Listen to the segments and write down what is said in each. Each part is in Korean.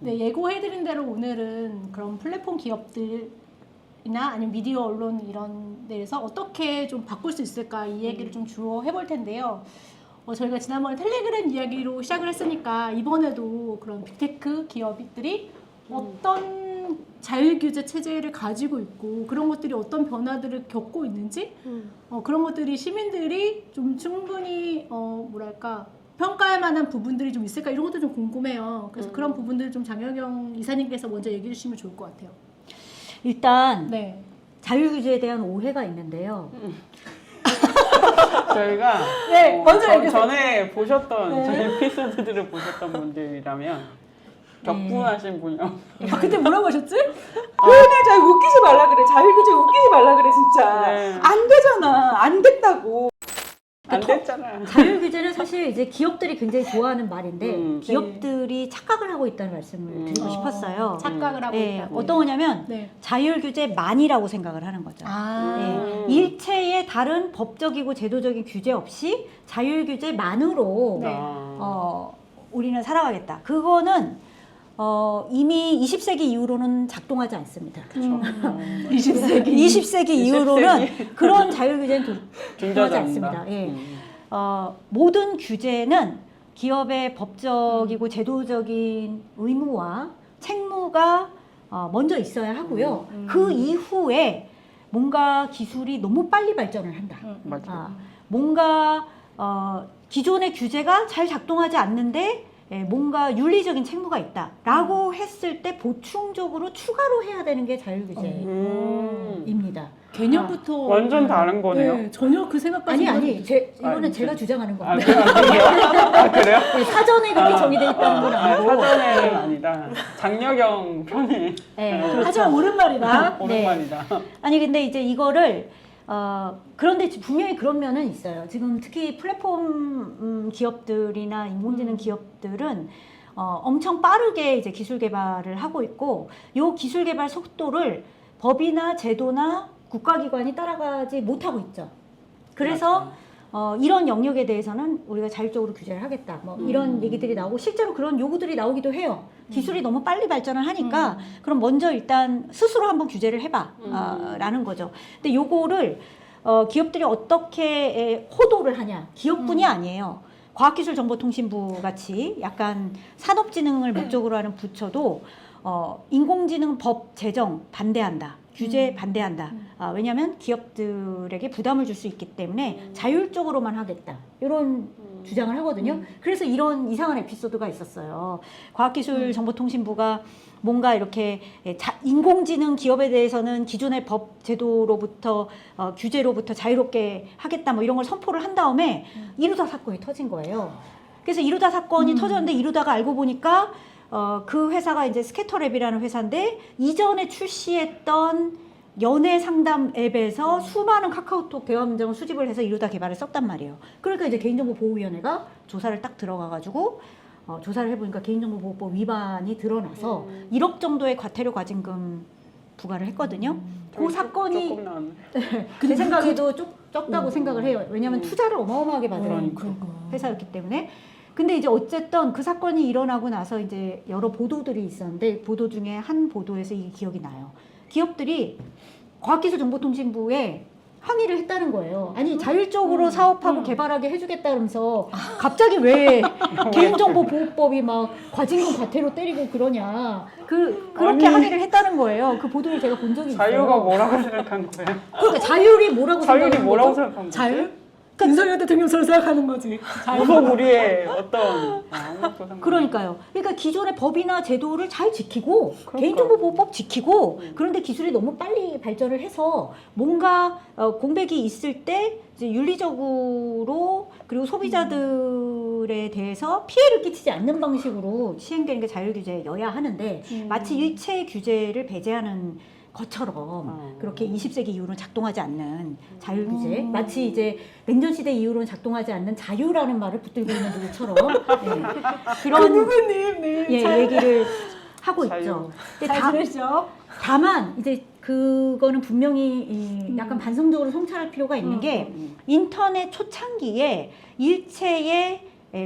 네, 예고해드린 대로 오늘은 그런 플랫폼 기업들이나 아니면 미디어 언론 이런 데에서 어떻게 좀 바꿀 수 있을까 이 얘기를 좀 주로 해볼 텐데요. 저희가 지난번에 텔레그램 이야기로 시작을 했으니까 이번에도 그런 빅테크 기업들이 어떤 자율규제 체제를 가지고 있고 그런 것들이 어떤 변화들을 겪고 있는지 그런 것들이 시민들이 좀 충분히 뭐랄까 평가할 만한 부분들이 좀 있을까 이런 것도 좀 궁금해요. 그래서 그런 부분들 좀 장혁영 이사님께서 먼저 얘기해 주시면 좋을 것 같아요. 일단 네. 자율규제에 대한 오해가 있는데요. 저희가 네, 먼저 얘기해주세요. 전에 보셨던 네. 저희 에피소드들을 보셨던 분들이라면 격분하신 분이요. 아, 그때 뭐라고 하셨지? 표현을 잘 웃기지 말라 그래. 자율규제 웃기지 말라 그래 진짜. 네. 안 되잖아. 안 됐다고. 안 됐잖아. 자율규제는 사실 이제 기업들이 굉장히 좋아하는 말인데 네. 기업들이 착각을 하고 있다는 말씀을 드리고 싶었어요. 착각을 하고 네, 있다고. 어떤 거냐면 네. 자율규제만이라고 생각을 하는 거죠. 아. 네, 일체의 다른 법적이고 제도적인 규제 없이 자율규제만으로 네. 우리는 살아가겠다. 그거는 이미 20세기 이후로는 작동하지 않습니다. 20세기 이후로는 그런 자율규제는 작동하지 않습니다. 예. 모든 규제는 기업의 법적이고 제도적인 의무와 책무가 먼저 있어야 하고요. 그 이후에 뭔가 기술이 너무 빨리 발전을 한다. 맞아. 뭔가 기존의 규제가 잘 작동하지 않는데 뭔가 윤리적인 책무가 있다라고 했을 때 보충적으로 추가로 해야 되는 게 자율규제입니다. 개념부터 완전 다른 거네요. 네, 전혀 그 생각까지 아니 이거는 아니, 제가 주장하는 아, 겁니다. 그래요? 네, 사전에 그렇게 정의되어 있다는 건 아니고. 사전에는 아니다. 장혁영 편이 네, 그렇죠. 하지만 옳은 말이다. 오랜만이다. 아니 근데 이제 이거를 그런데 분명히 그런 면은 있어요. 지금 특히 플랫폼 기업들이나 인공지능 기업들은 엄청 빠르게 이제 기술 개발을 하고 있고, 요 기술 개발 속도를 법이나 제도나 국가기관이 따라가지 못하고 있죠. 그래서 이런 영역에 대해서는 우리가 자율적으로 규제를 하겠다. 뭐 이런 얘기들이 나오고 실제로 그런 요구들이 나오기도 해요. 기술이 너무 빨리 발전을 하니까 그럼 먼저 일단 스스로 한번 규제를 해봐 라는 거죠. 근데 요거를 기업들이 어떻게 호도를 하냐. 기업뿐이 아니에요. 과학기술정보통신부 같이 약간 산업진흥을 목적으로 하는 부처도 인공지능 법 제정 반대한다. 규제 반대한다. 왜냐하면 기업들에게 부담을 줄 수 있기 때문에 자율적으로만 하겠다. 이런 주장을 하거든요. 그래서 이런 이상한 에피소드가 있었어요. 과학기술정보통신부가 뭔가 이렇게 인공지능 기업에 대해서는 기존의 법 제도로부터 규제로부터 자유롭게 하겠다 뭐 이런 걸 선포를 한 다음에 이루다 사건이 터진 거예요. 그래서 이루다 사건이 터졌는데 이루다가 알고 보니까 그 회사가 이제 스캐터랩이라는 회사인데 이전에 출시했던 연애 상담 앱에서 수많은 카카오톡 대화 문장을 수집을 해서 이루다 개발을 썼단 말이에요. 그러니까 이제 개인정보보호위원회가 조사를 딱 들어가가지고 조사를 해보니까 개인정보보호법 위반이 드러나서 1억 정도의 과태료 과징금 부과를 했거든요. 그 사건이 조금 나왔네. 제 생각에도 적다고 생각을 해요. 왜냐하면 투자를 어마어마하게 받은 그러니까. 회사였기 때문에. 근데 이제 어쨌든 그 사건이 일어나고 나서 이제 여러 보도들이 있었는데 보도 중에 한 보도에서 이 기억이 나요. 기업들이 과학기술정보통신부에 항의를 했다는 거예요. 아니 자율적으로 사업하고 개발하게 해주겠다면서 갑자기 왜 개인정보보호법이 막 과징금 과태료 때리고 그러냐. 그렇게 항의를 했다는 거예요. 그 보도를 제가 본 적이 있어요. 자유가 뭐라고 생각한 거예요? 그러니까 자율이 뭐라고 자율이 생각하는 뭐라고 거죠? 생각한 거지? 자율? 윤석열 대통령처럼 생각하는 거지. 우선 우리의 어떤 아무것도 상관. 그러니까요. 그러니까 기존의 법이나 제도를 잘 지키고 개인정보보호법 지키고 그런데 기술이 너무 빨리 발전을 해서 뭔가 공백이 있을 때 이제 윤리적으로 그리고 소비자들에 대해서 피해를 끼치지 않는 방식으로 시행되는 게 자율규제여야 하는데 마치 일체 규제를 배제하는 것처럼 그렇게 20세기 이후로는 작동하지 않는 자율규제 마치 이제 냉전시대 이후로는 작동하지 않는 자유라는 말을 붙들고 있는 누구처럼 그런 누구님, 네. 얘기를 하고 자유. 있죠. 근데 잘 지내시죠? 다만 이제 그거는 분명히 약간 반성적으로 성찰할 필요가 있는 게 인터넷 초창기에 일체의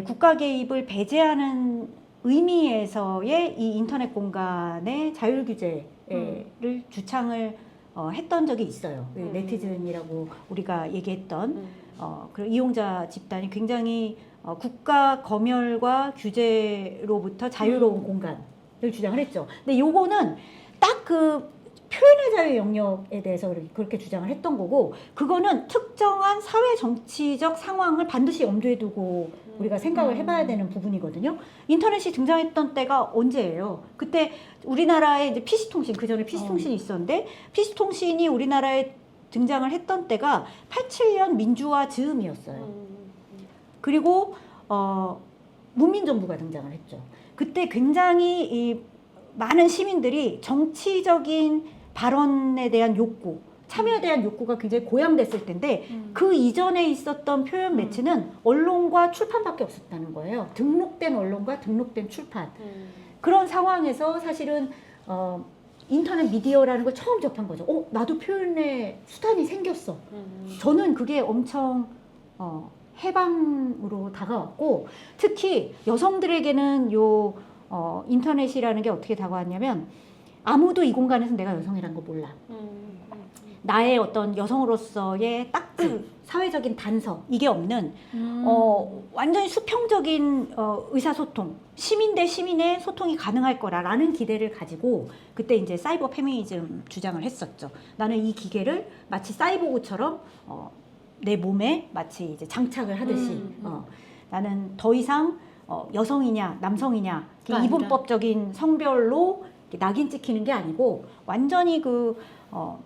국가 개입을 배제하는 의미에서의 이 인터넷 공간의 자율 규제를 주창을 했던 적이 있어요. 네티즌이라고 우리가 얘기했던 그 이용자 집단이 굉장히 국가 검열과 규제로부터 자유로운 공간을 주장을 했죠. 근데 요거는 딱 그 표현의 자유 영역에 대해서 그렇게 주장을 했던 거고, 그거는 특정한 사회 정치적 상황을 반드시 염두에 두고 우리가 생각을 해봐야 되는 부분이거든요. 인터넷이 등장했던 때가 언제예요? 그때 우리나라에 이제 PC통신, 그 전에 PC통신이 있었는데, PC통신이 우리나라에 등장을 했던 때가 87년 민주화 즈음이었어요. 그리고 문민정부가 등장을 했죠. 그때 굉장히 이 많은 시민들이 정치적인 발언에 대한 욕구, 참여에 대한 욕구가 굉장히 고양됐을 텐데 그 이전에 있었던 표현 매체는 언론과 출판밖에 없었다는 거예요. 등록된 언론과 등록된 출판. 그런 상황에서 사실은 인터넷 미디어라는 걸 처음 접한 거죠. 나도 표현의 수단이 생겼어. 저는 그게 엄청 해방으로 다가왔고, 특히 여성들에게는 요 인터넷이라는 게 어떻게 다가왔냐면, 아무도 이 공간에서 내가 여성이라는 거 몰라. 나의 어떤 여성으로서의 딱 사회적인 단서, 이게 없는 완전히 수평적인 의사소통, 시민 대 시민의 소통이 가능할 거라는 기대를 가지고 그때 이제 사이버 페미니즘 주장을 했었죠. 나는 이 기계를 마치 사이보그처럼 내 몸에 마치 이제 장착을 하듯이 나는 더 이상 여성이냐 남성이냐 이분법적인 성별로 낙인 찍히는 게 아니고 완전히 그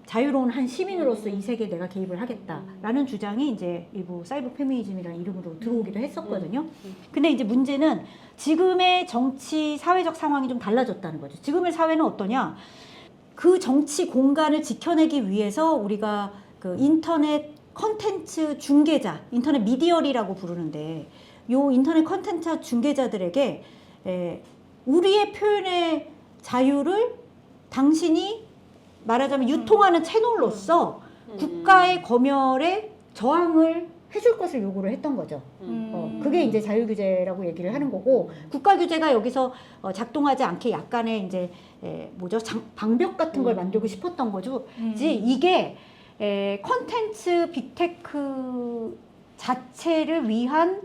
자유로운 한 시민으로서 이 세계에 내가 개입을 하겠다라는 주장이 이제 일부 사이버 페미니즘이라는 이름으로 들어오기도 했었거든요. 근데 이제 문제는 지금의 정치 사회적 상황이 좀 달라졌다는 거죠. 지금의 사회는 어떠냐? 그 정치 공간을 지켜내기 위해서 우리가 그 인터넷 컨텐츠 중개자, 인터넷 미디어리라고 부르는데, 요 인터넷 컨텐츠 중개자들에게 우리의 표현의 자유를 당신이 말하자면 유통하는 채널로서 국가의 검열에 저항을 해줄 것을 요구를 했던 거죠. 그게 이제 자유규제라고 얘기를 하는 거고, 국가규제가 여기서 작동하지 않게 약간의 이제 방벽 같은 걸 만들고 싶었던 거죠. 이게 컨텐츠 빅테크 자체를 위한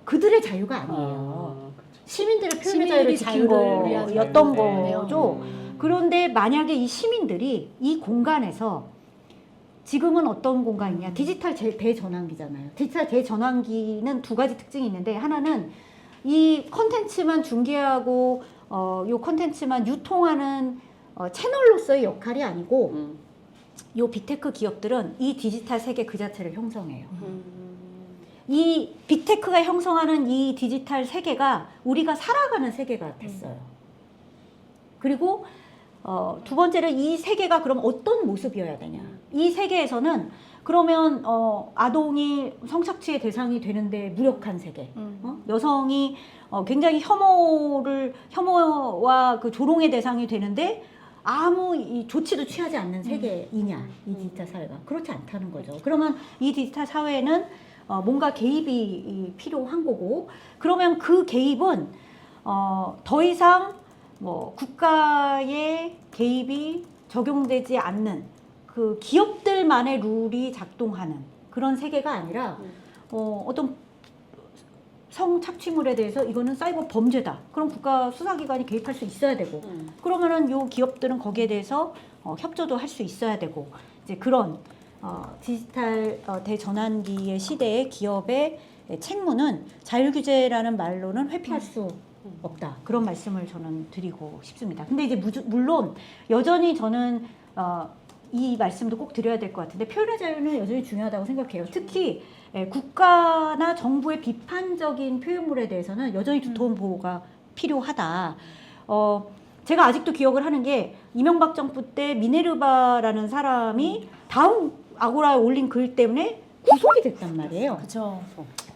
그들의 자유가 아니에요. 시민들의 표현의 자유를 지킨 거였던 거죠. 그런데 만약에 이 시민들이 이 공간에서, 지금은 어떤 공간이냐, 디지털 대전환기잖아요. 디지털 대전환기는 두 가지 특징이 있는데, 하나는 이 컨텐츠만 중개하고 요 컨텐츠만 유통하는 채널로서의 역할이 아니고, 요 빅테크 기업들은 이 디지털 세계 그 자체를 형성해요. 이 빅테크가 형성하는 이 디지털 세계가 우리가 살아가는 세계가 됐어요. 그리고 두 번째는 이 세계가 그럼 어떤 모습이어야 되냐. 이 세계에서는 그러면 아동이 성착취의 대상이 되는데 무력한 세계, 여성이 굉장히 혐오와 그 조롱의 대상이 되는데 아무 이 조치도 취하지 않는 세계이냐, 이 디지털 사회가. 그렇지 않다는 거죠. 그러면 이 디지털 사회는 뭔가 개입이 필요한 거고, 그러면 그 개입은 더 이상 뭐 국가의 개입이 적용되지 않는 그 기업들만의 룰이 작동하는 그런 세계가 아니라 어떤 성착취물에 대해서 이거는 사이버 범죄다. 그럼 국가 수사기관이 개입할 수 있어야 되고, 그러면은 요 기업들은 거기에 대해서 협조도 할 수 있어야 되고, 이제 그런 디지털 대전환기의 시대의 기업의 책무는 자율규제라는 말로는 회피할 수 없다. 그런 말씀을 저는 드리고 싶습니다. 근데 이제 물론 여전히 저는 이 말씀도 꼭 드려야 될 것 같은데, 표현의 자유는 여전히 중요하다고 생각해요. 특히 국가나 정부의 비판적인 표현물에 대해서는 여전히 두터운 보호가 필요하다. 제가 아직도 기억을 하는 게, 이명박 정부 때 미네르바라는 사람이 다음 아고라에 올린 글 때문에 구속이 됐단 말이에요. 그렇죠.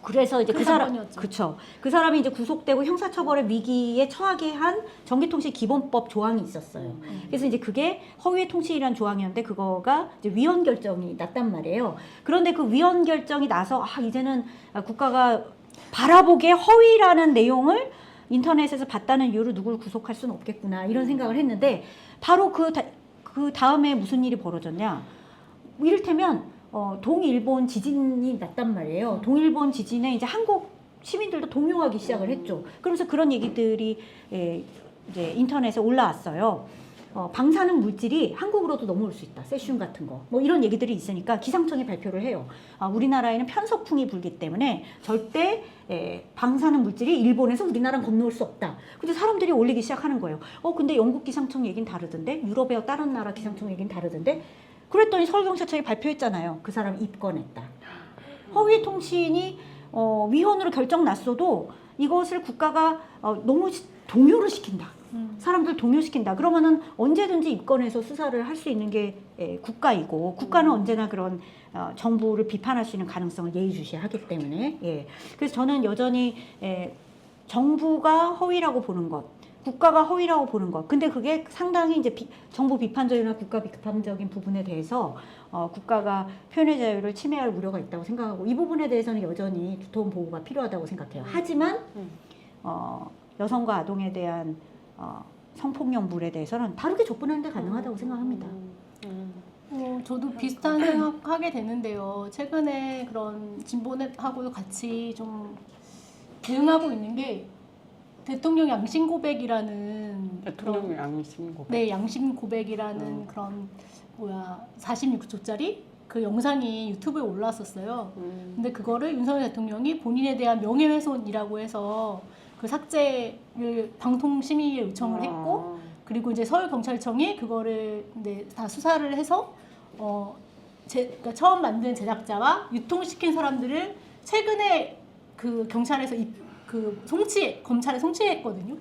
그래서 이제 그 사람, 사건이었죠. 그쵸. 그 사람이 이제 구속되고 형사처벌의 위기에 처하게 한 전기통신 기본법 조항이 있었어요. 그래서 이제 그게 허위의 통신이라는 조항이었는데, 그거가 이제 위헌 결정이 났단 말이에요. 그런데 그 위헌 결정이 나서 이제는 국가가 바라보기에 허위라는 내용을 인터넷에서 봤다는 이유로 누굴 구속할 수는 없겠구나 이런 생각을 했는데 바로 그 다음에 무슨 일이 벌어졌냐. 이를테면 동일본 지진이 났단 말이에요. 동일본 지진에 이제 한국 시민들도 동요하기 시작을 했죠. 그러면서 그런 얘기들이 이제 인터넷에 올라왔어요. 방사능 물질이 한국으로도 넘어올 수 있다. 세슘 같은 거. 뭐 이런 얘기들이 있으니까 기상청이 발표를 해요. 우리나라에는 편서풍이 불기 때문에 절대 방사능 물질이 일본에서 우리나라랑 건너올 수 없다. 근데 사람들이 올리기 시작하는 거예요. 근데 영국 기상청 얘기는 다르던데? 유럽의 다른 나라 기상청 얘기는 다르던데? 그랬더니 서울경찰청이 발표했잖아요. 그 사람 입건했다. 허위 통신이 위헌으로 결정 났어도 이것을 국가가 너무 동요를 시킨다. 사람들 동요시킨다. 그러면은 언제든지 입건해서 수사를 할 수 있는 게 국가이고 국가는 언제나 그런 정부를 비판할 수 있는 가능성을 예의주시하기 때문에 그래서 저는 여전히 정부가 허위라고 보는 것, 국가가 허위라고 보는 것. 근데 그게 상당히 이제 정부 비판적이나 국가 비판적인 부분에 대해서 국가가 표현의 자유를 침해할 우려가 있다고 생각하고 이 부분에 대해서는 여전히 두터운 보호가 필요하다고 생각해요. 하지만 여성과 아동에 대한 성폭력물에 대해서는 다르게 접근하는 데 가능하다고 생각합니다. 저도 비슷한 생각하게 되는데요. 최근에 그런 진보넷하고 같이 좀 대응하고 있는 게 대통령 양심 고백이라는 대통령 양심 고백. 네, 양심 고백이라는 그런 46초짜리 그 영상이 유튜브에 올라왔었어요. 근데 그거를 윤석열 대통령이 본인에 대한 명예훼손이라고 해서 그 삭제를 방통심의에 요청을 했고, 그리고 이제 서울경찰청이 그거를 이제 다 수사를 해서 그러니까 처음 만든 제작자와 유통시킨 사람들을 최근에 그 경찰에서 검찰에 송치했거든요.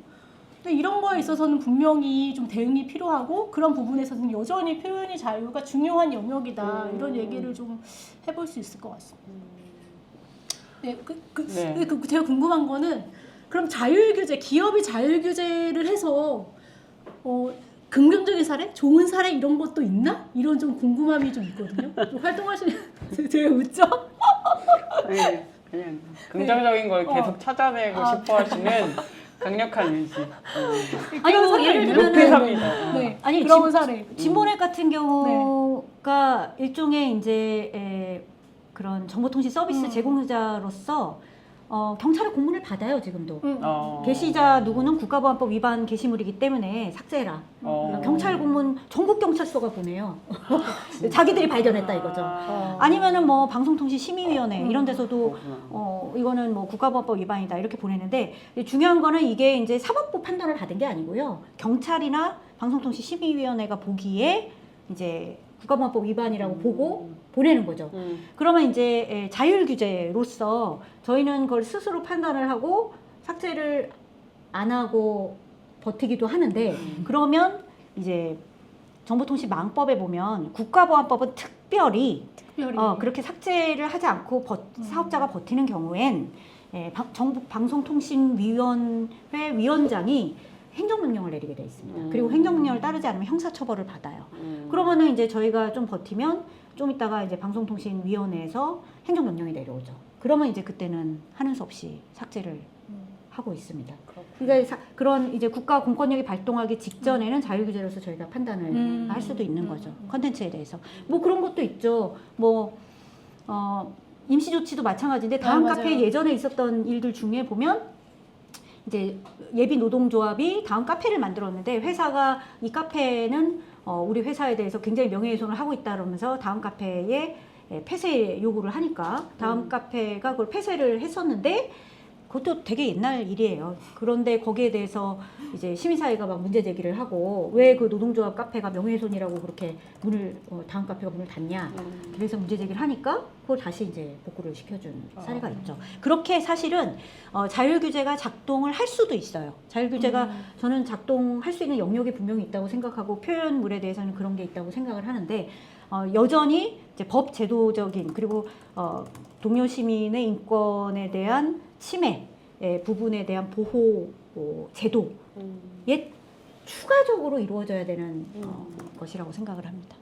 근데 이런 거에 있어서는 분명히 좀 대응이 필요하고 그런 부분에서는 여전히 표현의 자유가 중요한 영역이다. 이런 얘기를 좀 해볼 수 있을 것 같습니다. 네, 제가 궁금한 거는 그럼 자율규제, 기업이 자율규제를 해서 긍정적인 사례, 좋은 사례 이런 것도 있나? 이런 좀 궁금함이 좀 있거든요. 좀 활동하시는 되게 웃죠? 네, 그냥 긍정적인 걸 계속 찾아내고 싶어 하시는 강력한 의지. 아니 뭐 예를 높이 들면은 삽니다. 네, 아니 그런 사례. 진보넷 같은 경우가 일종의 이제 그런 정보통신 서비스 제공자로서 경찰의 공문을 받아요 지금도. 게시자 누구는 국가보안법 위반 게시물이기 때문에 삭제해라. 경찰 공문 전국 경찰서가 보내요. 자기들이 발견했다 이거죠. 아니면은 뭐 방송통신심의위원회 이런 데서도 이거는 뭐 국가보안법 위반이다 이렇게 보내는데 중요한 거는 이게 이제 사법부 판단을 받은 게 아니고요. 경찰이나 방송통신심의위원회가 보기에 이제 국가보안법 위반이라고 보고 보내는 거죠. 그러면 이제 자율규제로서 저희는 그걸 스스로 판단을 하고 삭제를 안 하고 버티기도 하는데 그러면 이제 정보통신망법에 보면 국가보안법은 특별히 그렇게 삭제를 하지 않고 사업자가 버티는 경우엔 방송통신위원회 위원장이 행정명령을 내리게 돼 있습니다. 그리고 행정명령을 따르지 않으면 형사처벌을 받아요. 그러면은 이제 저희가 좀 버티면 좀 이따가 이제 방송통신위원회에서 행정명령이 내려오죠. 그러면 이제 그때는 하는 수 없이 삭제를 하고 있습니다. 그러니까 그런 이제 국가 공권력이 발동하기 직전에는 자율규제로서 저희가 판단을 할 수도 있는 거죠. 컨텐츠에 대해서. 뭐 그런 것도 있죠. 뭐 임시조치도 마찬가지인데 다음 카페에 예전에 있었던 일들 중에 보면 이제 예비 노동조합이 다음 카페를 만들었는데 회사가 이 카페는 우리 회사에 대해서 굉장히 명예훼손을 하고 있다 그러면서 다음 카페에 폐쇄 요구를 하니까 다음 카페가 그걸 폐쇄를 했었는데 그것도 되게 옛날 일이에요. 그런데 거기에 대해서 이제 시민사회가 막 문제 제기를 하고 왜 그 노동조합 카페가 명예훼손이라고 그렇게 다음 카페가 문을 닫냐. 그래서 문제 제기를 하니까 그걸 다시 이제 복구를 시켜준 사례가 있죠. 그렇게 사실은 자율규제가 작동을 할 수도 있어요. 자율규제가 저는 작동할 수 있는 영역이 분명히 있다고 생각하고 표현물에 대해서는 그런 게 있다고 생각을 하는데 여전히 이제 법 제도적인 그리고 동료 시민의 인권에 대한 침해 부분에 대한 보호 제도에 추가적으로 이루어져야 되는 것이라고 생각을 합니다.